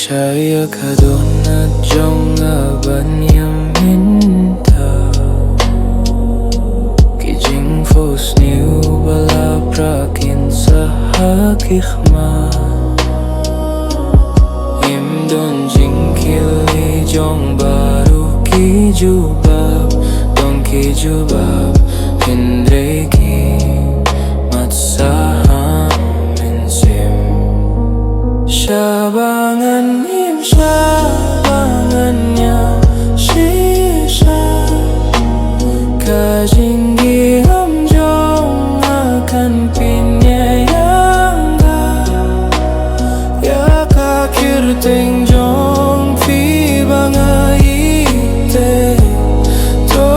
Saya kadona jonga banyaminta Kijing fos niu bala prakin sa hakikma Imdon jingkili jong baru ki jubab Dong ki jubab hindre ki matsaham minsim Syabangan im syabangannya sisa Kajinggi hamjong akan pinyayangga Ya kakir tengjong fi bangaite To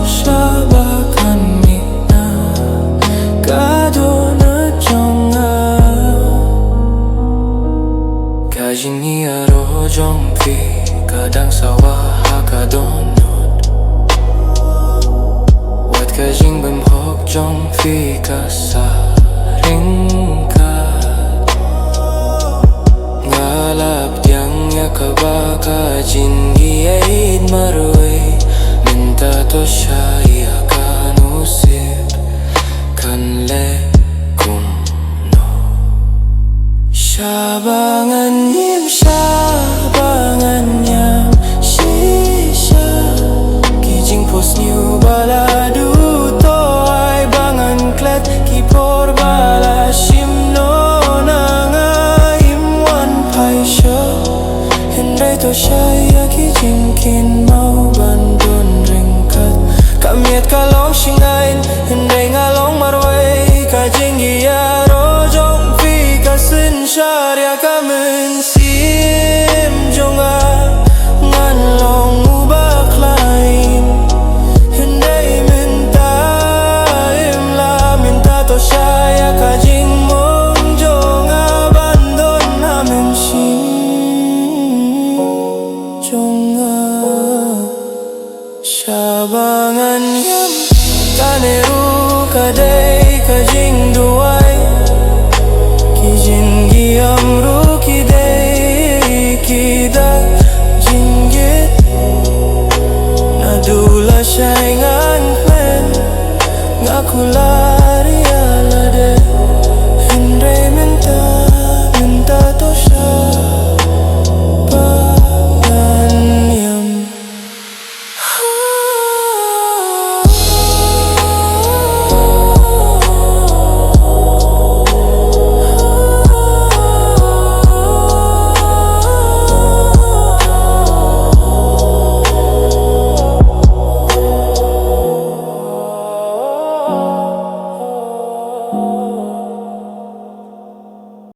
syabakan mina kadona jonga Kajini aro jongpi kadang sawah hakadonot Wat kajing bemhok jongpi kasaringkat Ngalap tiang ya kabaka jingi aid marwe Minta to syaya kanusip kan lekum Syabangan im syabangannya sisa Kijing pos niu baladu toai bangan klet kipor bala shimno nanga imwan paisha Hindai to syaya kijing kin mau bandun ringkat Kamiat kalong shingain hindai ngalong marwai Kajing iya rojong fi kasin syarya kamen sim jonga nganlong ubak lain Hindai minta imla minta to syaya kajing mong jonga bandon namen sim jonga Syabangan yam kaneru kadai kajing